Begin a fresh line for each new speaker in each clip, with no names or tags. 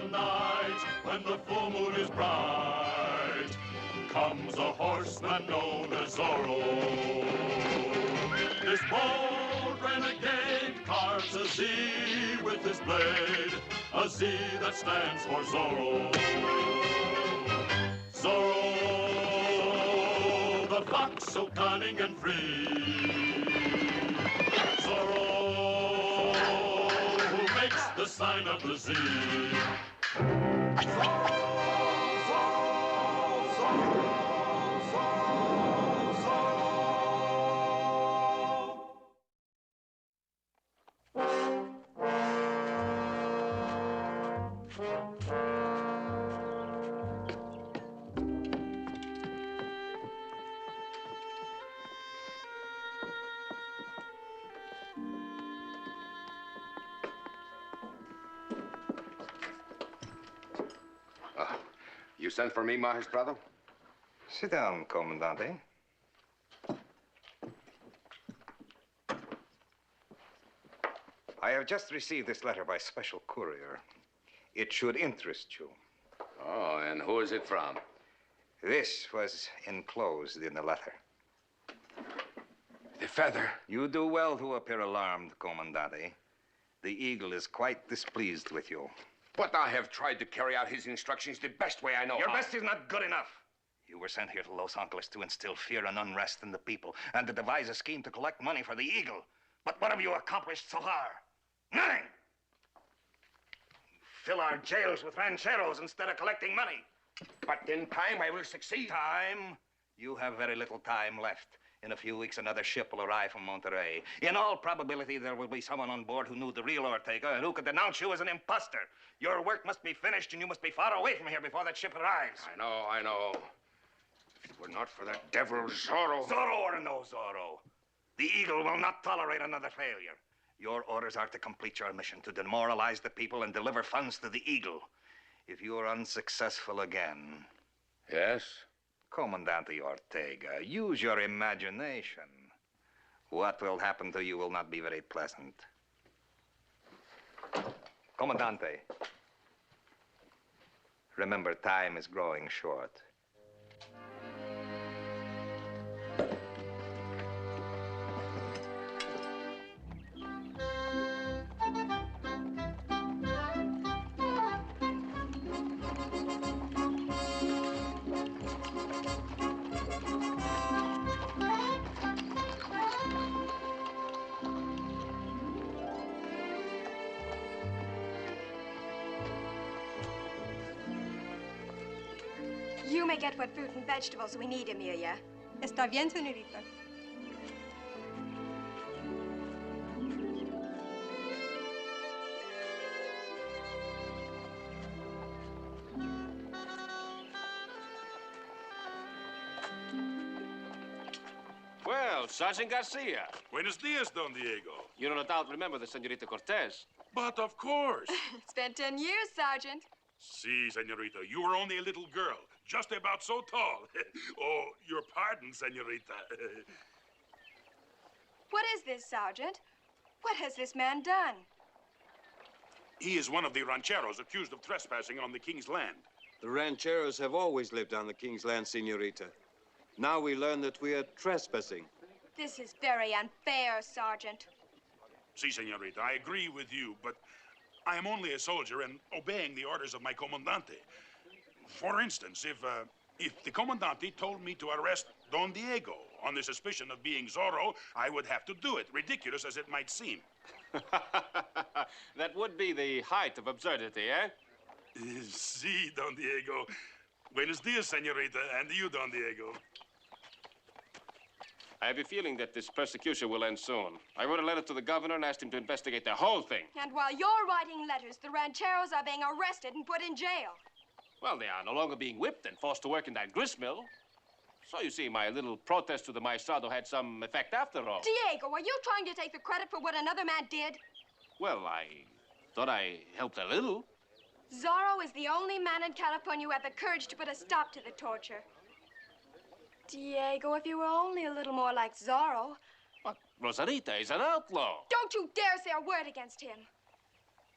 the night, when the full moon is bright, comes a horseman known as Zorro. This bold renegade carves a Z with his blade, a Z that stands for Zorro. Zorro, the fox so cunning and free. Zorro, who makes the sign of the Z.
You sent for me, Magistrado?
Sit down, Comandante. I have just received this letter by special courier. It should interest you.
Oh, and who is it from?
This was enclosed in the letter.
The feather.
You do well to appear alarmed, Comandante. The Eagle is quite displeased with you.
But I have tried to carry out his instructions the best way I know
Your
how.
best is not good enough. You were sent here to Los Angeles to instill fear and unrest in the people and to devise a scheme to collect money for the Eagle. But what have you accomplished so far? Nothing! You fill our jails with rancheros instead of collecting money.
But in time I will succeed.
Time? You have very little time left. In a few weeks, another ship will arrive from Monterey. In all probability, there will be someone on board who knew the real Ortega and who could denounce you as an imposter. Your work must be finished, and you must be far away from here before that ship arrives.
I know. If it were not for that devil Zorro...
Zorro or no Zorro, the Eagle will not tolerate another failure. Your orders are to complete your mission, to demoralize the people and deliver funds to the Eagle. If you are unsuccessful again...
Yes?
Comandante Ortega, use your imagination. What will happen to you will not be very pleasant. Comandante, remember, time is growing short.
You may get what fruit and vegetables we need, Amelia.
Está bien, señorita.
Well, Sergeant Garcia.
Buenos dias, Don Diego.
You no doubt remember the Senorita Cortez.
But of course.
It's been 10 years, Sergeant.
Si, senorita, you were only a little girl, just about so tall. Oh, your pardon, senorita.
What is this, Sergeant? What has this man done?
He is one of the rancheros accused of trespassing on the king's land.
The rancheros have always lived on the king's land, Senorita. Now we learn that we are trespassing.
This is very unfair, Sergeant.
Si, senorita, I agree with you, but I am only a soldier and obeying the orders of my comandante. For instance, if the comandante told me to arrest Don Diego on the suspicion of being Zorro, I would have to do it, ridiculous as it might seem.
That would be the height of absurdity, eh?
Si, Don Diego. Buenos dias, senorita, and you, Don Diego.
I have a feeling that this persecution will end soon. I wrote a letter to the governor and asked him to investigate the whole thing.
And while you're writing letters, the rancheros are being arrested and put in jail.
Well, they are no longer being whipped and forced to work in that grist mill. So you see, my little protest to the Maestrado had some effect after all.
Diego, are you trying to take the credit for what another man did?
Well, I thought I helped a little.
Zorro is the only man in California who had the courage to put a stop to the torture. Diego, if you were only a little more like Zorro.
But Rosarita is an outlaw.
Don't you dare say a word against him.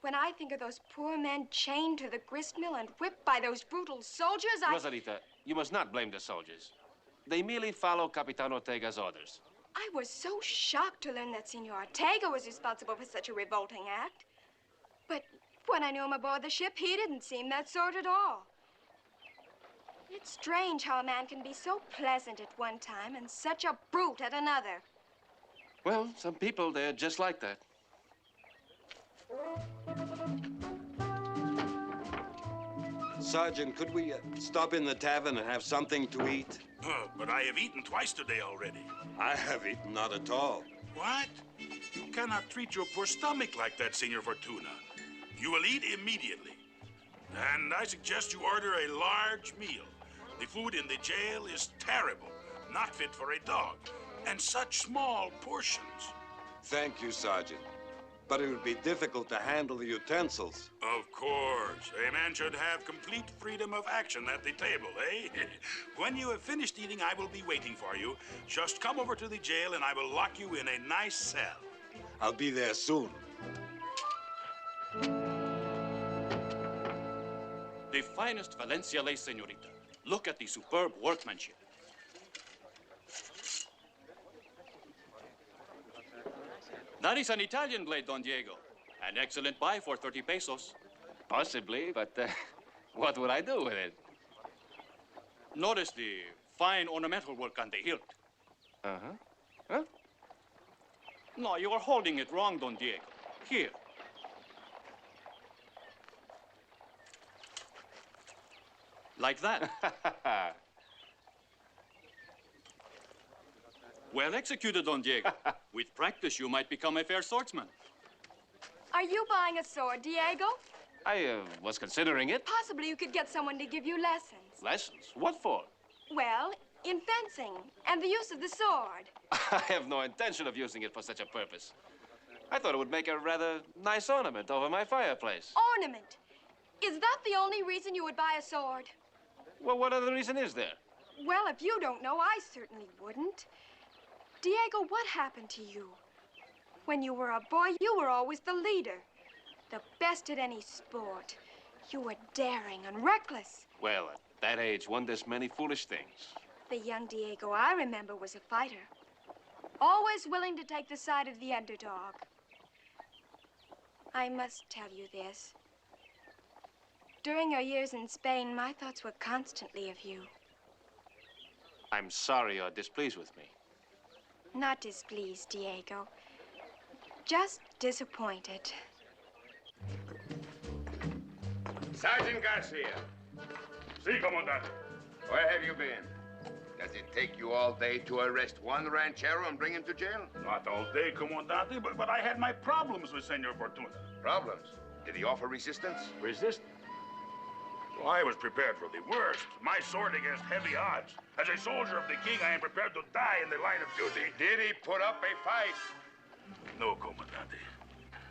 when I think of those poor men chained to the gristmill and whipped by those brutal soldiers,
Rosarita, you must not blame the soldiers. They merely follow Capitan Ortega's orders.
I was so shocked to learn that Senor Ortega was responsible for such a revolting act. But when I knew him aboard the ship, he didn't seem that sort at all. It's strange how a man can be so pleasant at one time and such a brute at another.
Well, some people, they're just like that.
Sergeant, could we stop in the tavern and have something to eat?
But I have eaten twice today already.
I have eaten not at all.
What? You cannot treat your poor stomach like that, Senor Fortuna. You will eat immediately. And I suggest you order a large meal. The food in the jail is terrible, not fit for a dog, and such small portions.
Thank you, Sergeant. But it would be difficult to handle the utensils.
Of course. A man should have complete freedom of action at the table, eh? When you have finished eating, I will be waiting for you. Just come over to the jail and I will lock you in a nice cell.
I'll be there soon.
The finest Valencia lace, senorita. Look at the superb workmanship. That is an Italian blade, Don Diego. An excellent buy for 30 pesos.
Possibly, but what would I do with it?
Notice the fine ornamental work on the hilt.
Uh-huh. Huh?
No, you are holding it wrong, Don Diego. Here. Like that. Well executed, Don Diego. With practice, you might become a fair swordsman.
Are you buying a sword, Diego?
I was considering it.
Possibly you could get someone to give you lessons.
Lessons? What for?
Well, in fencing and the use of the sword.
I have no intention of using it for such a purpose. I thought it would make a rather nice ornament over my fireplace.
Ornament. Is that the only reason you would buy a sword?
Well, what other reason is there?
Well, if you don't know, I certainly wouldn't. Diego, what happened to you? When you were a boy, you were always the leader. The best at any sport. You were daring and reckless.
Well, at that age, one does many foolish things.
The young Diego I remember was a fighter. Always willing to take the side of the underdog. I must tell you this. During your years in Spain, my thoughts were constantly of you.
I'm sorry you're displeased with me.
Not displeased, Diego. Just disappointed.
Sergeant Garcia,
Si, Comandante.
where have you been? Does it take you all day to arrest one ranchero and bring him to jail?
Not all day, Comandante, but I had my problems with Senor Fortuna.
Problems? Did he offer resistance?
Resist? Well, I was prepared for the worst. My sword against heavy odds. As a soldier of the king, I am prepared to die in the line of duty.
Did he put up a fight?
No, Comandante.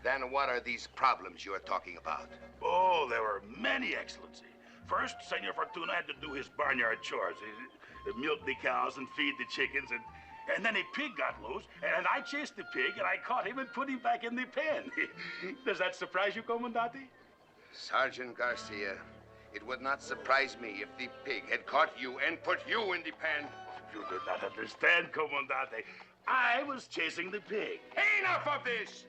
Then what are these problems you are talking about?
Oh, there were many, Excellency. First, Senor Fortuna had to do his barnyard chores. He milk the cows and feed the chickens, and then a pig got loose, and I chased the pig, and I caught him and put him back in the pen. Does that surprise you, Comandante?
Sergeant Garcia, it would not surprise me if the pig had caught you and put you in the pen.
You do not understand, Comandante. I was chasing the pig.
Enough of this!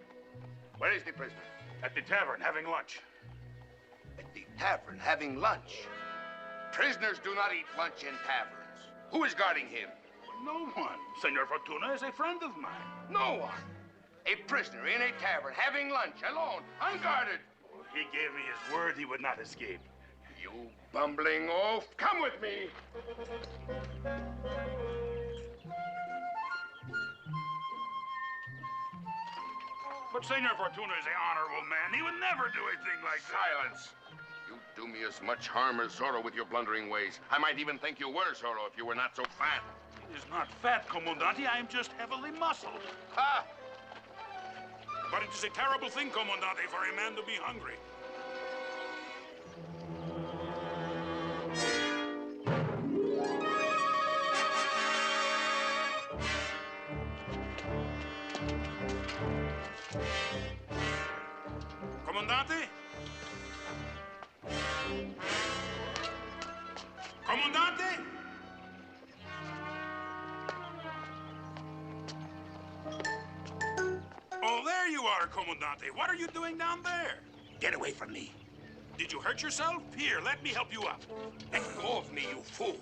Where is the prisoner?
At the tavern, having lunch.
At the tavern, having lunch. Prisoners do not eat lunch in taverns. Who is guarding him?
No one. Senor Fortuna is a friend of mine.
No one. A prisoner in a tavern, having lunch, alone, unguarded.
He gave me his word he would not escape.
You bumbling oaf, come with me.
But Senor Fortuna is an honorable man. He would never do a thing like that.
Silence. You do me as much harm as Zorro with your blundering ways. I might even think you were Zorro if you were not so fat.
It is not fat, Comandante. I am just heavily muscled.
Ha!
But it is a terrible thing, Comandante, for a man to be hungry. Comandante? Comandante? Oh, there you are, Comandante. What are you doing down there?
Get away from me.
Did you hurt yourself? Here, let me help you up.
Let go of me, you fool.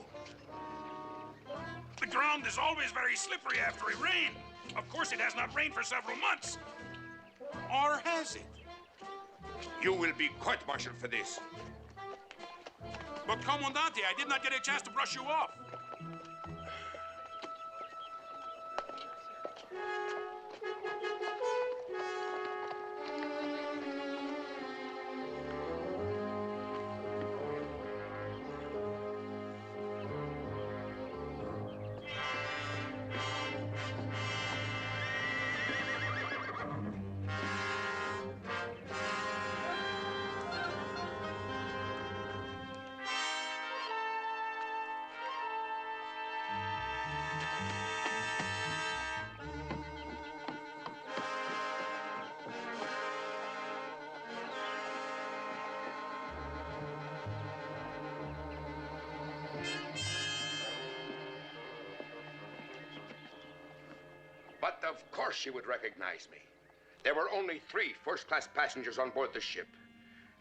The ground is always very slippery after it rains. Of course, it has not rained for several months. Or has it?
You will be court-martialed for this.
But, Comandante, I did not get a chance to brush you off.
But of course she would recognize me. There were only 3 first-class passengers on board the ship.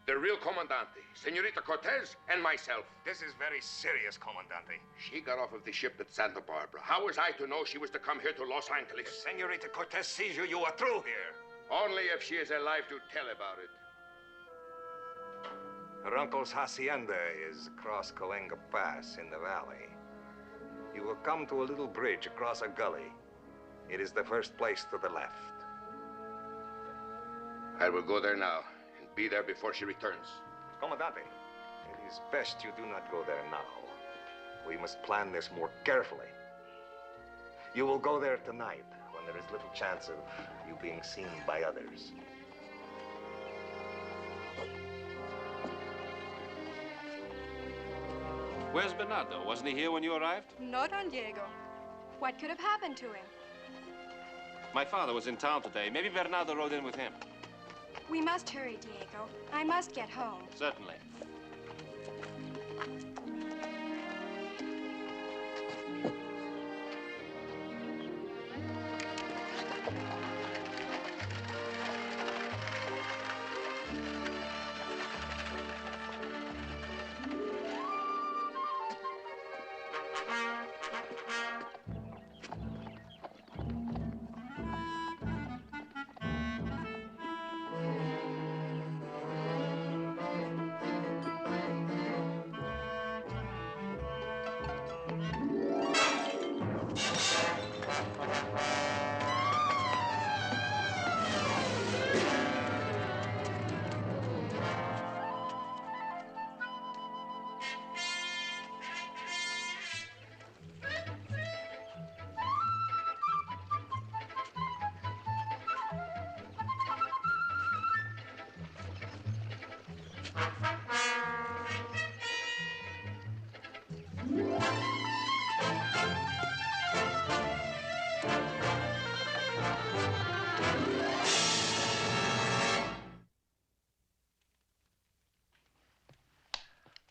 The real Comandante, Senorita Cortez, and myself.
This is very serious, Comandante.
She got off of the ship at Santa Barbara. How was I to know she was to come here to Los Angeles?
If Senorita Cortez sees you, you are through here.
Only if she is alive to tell about it.
Her uncle's hacienda is across Coenga Pass in the valley. You will come to a little bridge across a gully. It is the first place to the left.
I will go there now and be there before she returns.
Comandante, it is best you do not go there now. We must plan this more carefully. You will go there tonight when there is little chance of you being seen by others.
Where's Bernardo? Wasn't he here when you arrived?
No, Don Diego. What could have happened to him?
My father was in town today. Maybe Bernardo rode in with him.
We must hurry, Diego. I must get home.
Certainly.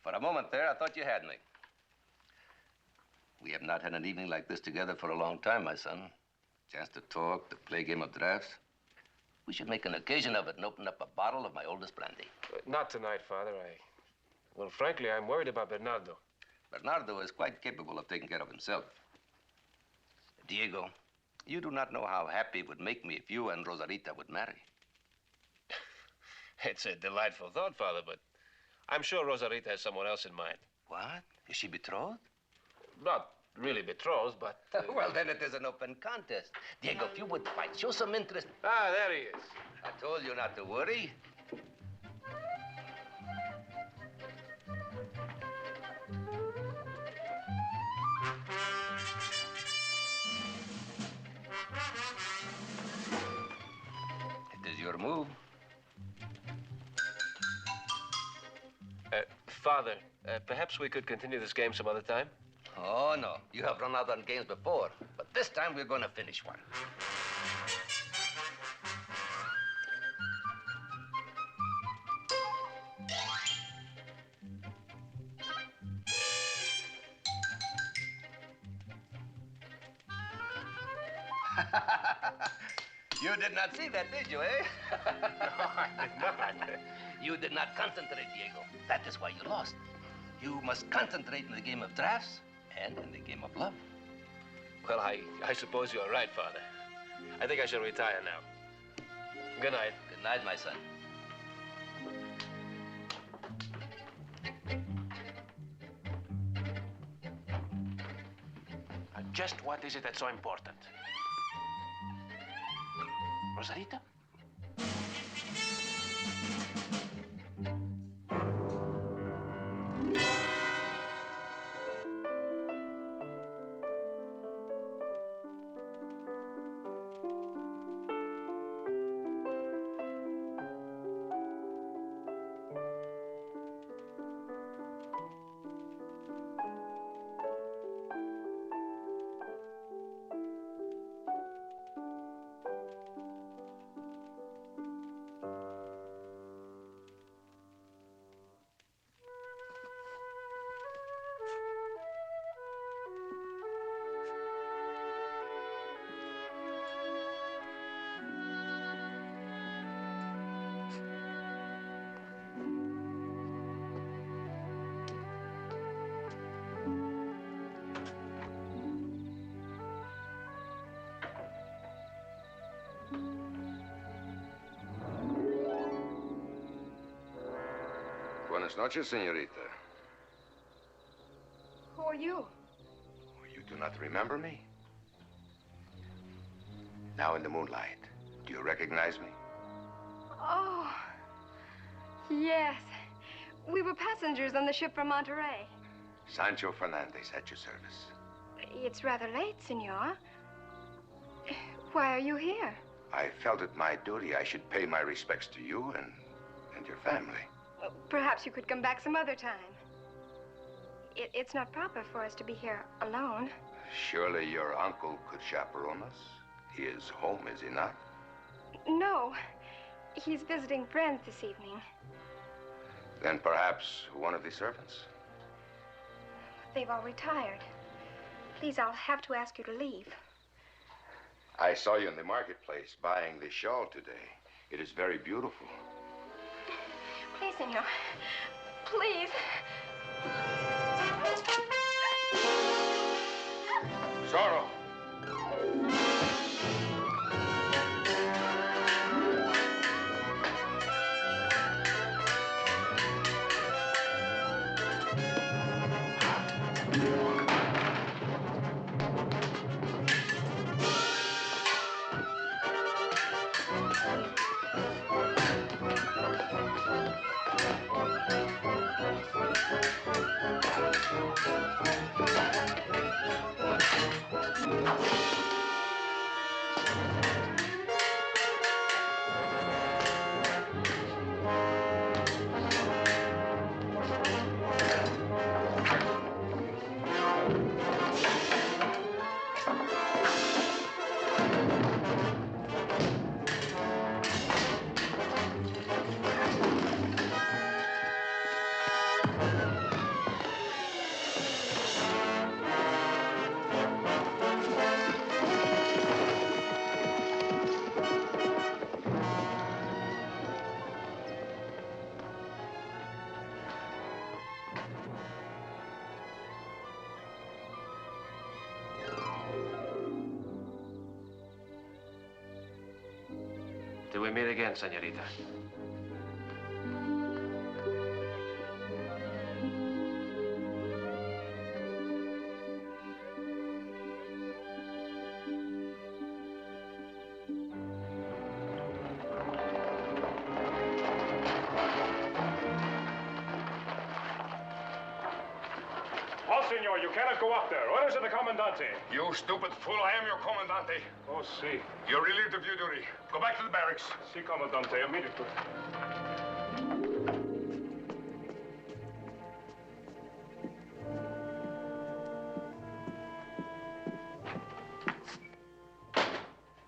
For a moment there, I thought you had me. We have not had an evening like this together for a long time, my son. Chance to talk, to play a game of drafts. We should make an occasion of it and open up a bottle of my oldest brandy.
Not tonight, Father. Well, frankly, I'm worried about Bernardo.
Bernardo is quite capable of taking care of himself. Diego, you do not know how happy it would make me if you and Rosarita would marry.
It's a delightful thought, Father, but I'm sure Rosarita has someone else in mind.
What? Is she betrothed?
Not really betrothed, but...
Well, then it is an open contest. Diego, if you would fight, show some interest.
Ah, there he is.
I told you not to worry. It is your move.
Father, perhaps we could continue this game some other time?
Oh, no. You have run out on games before, but this time we're going to finish one. You did not see that, did you, eh?
No, I did not.
You did not concentrate, Diego. That is why you lost. You must concentrate in the game of drafts and in the game of love.
Well, I suppose you're right, Father. I think I shall retire now. Good night.
Good night, my son.
Just what is it that's so important? Rosarita?
Buenas noches, señorita.
Who are you?
You do not remember me? Now in the moonlight, do you recognize me?
Oh, yes. We were passengers on the ship from Monterey.
Sancho Fernandez at your service.
It's rather late, senor. Why are you here?
I felt it my duty I should pay my respects to you and your family.
Well, perhaps you could come back some other time. It's not proper for us to be here alone.
Surely your uncle could chaperone us. He is home, is he not?
No. He's visiting friends this evening.
Then perhaps one of the servants?
They've all retired. Please, I'll have to ask you to leave.
I saw you in the marketplace buying this shawl today. It is very beautiful.
Please, senor. Please.
Zorro!
Till we meet again, señorita.
Senor, you cannot go up there. Orders of the Comandante.
You stupid fool, I am your Comandante.
Oh, si.
You're relieved of your duty. Go back to the barracks.
Si, Comandante, immediately.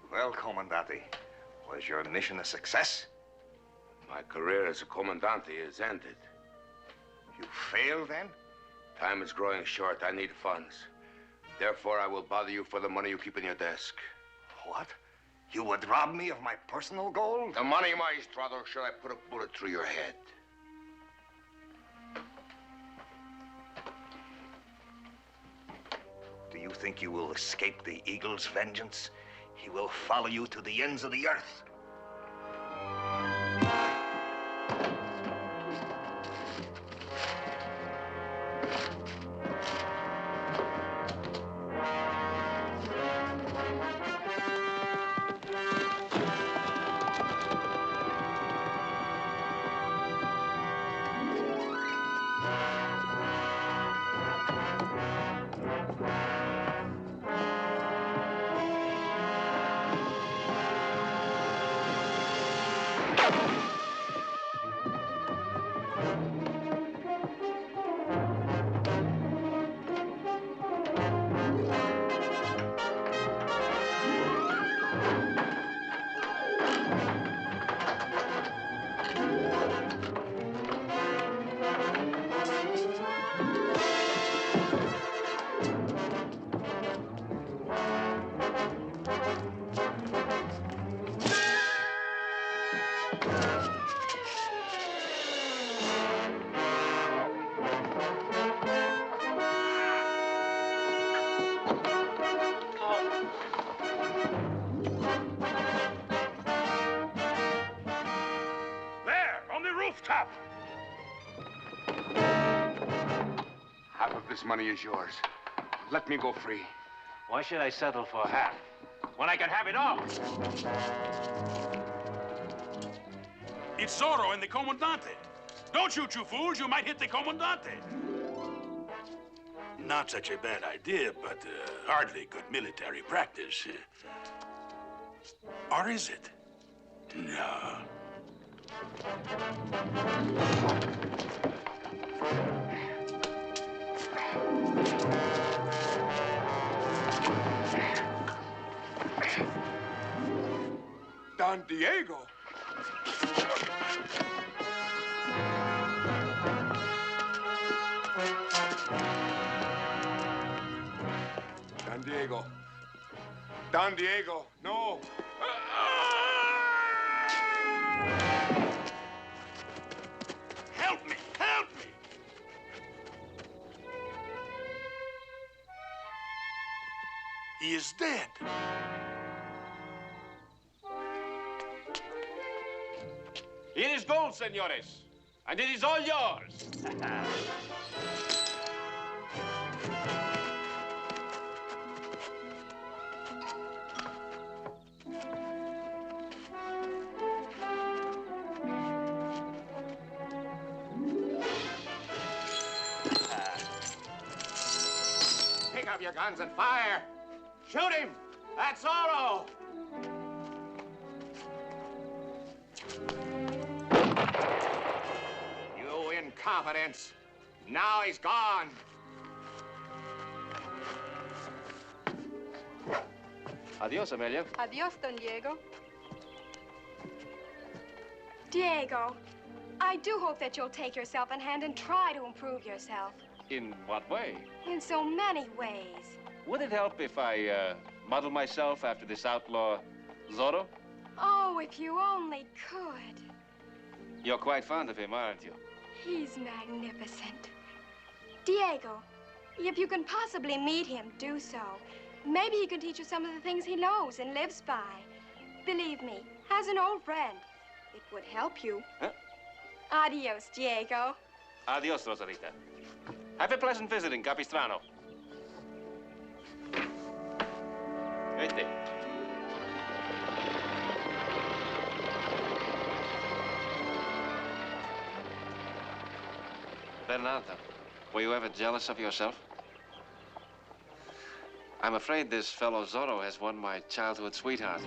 Well, Comandante, was your mission a success?
My career as a Comandante is ended.
You failed, then?
Time is growing short. I need funds. Therefore, I will bother you for the money you keep in your desk.
What? You would rob me of my personal gold?
The money, maestro, or shall I put a bullet through your head?
Do you think you will escape the eagle's vengeance? He will follow you to the ends of the earth.
Rooftop!
Half of this money is yours. Let me go free.
Why should I settle for half when I can have it all?
It's Zorro and the Comandante. Don't shoot, you fools. You might hit the Comandante. Not such a bad idea, but hardly good military practice. Or is it? No.
Don Diego. Don Diego. Don Diego, no.
Help me! Help me! He is dead.
It is gold, senores, and it is all yours. Pick up your guns and fire. Shoot him. That's Zorro. You incompetents. Now he's gone. Adios, Amelia.
Adios, Don Diego. Diego, I do hope that you'll take yourself in hand and try to improve yourself.
In what way?
In so many ways.
Would it help if I model myself after this outlaw, Zorro?
Oh, if you only could.
You're quite fond of him, aren't you?
He's magnificent. Diego, if you can possibly meet him, do so. Maybe he can teach you some of the things he knows and lives by. Believe me, as an old friend, it would help you.
Huh?
Adios, Diego.
Adios, Rosarita. Have a pleasant visit in Capistrano. Vete.
Bernardo, were you ever jealous of yourself? I'm afraid this fellow Zorro has won my childhood sweetheart.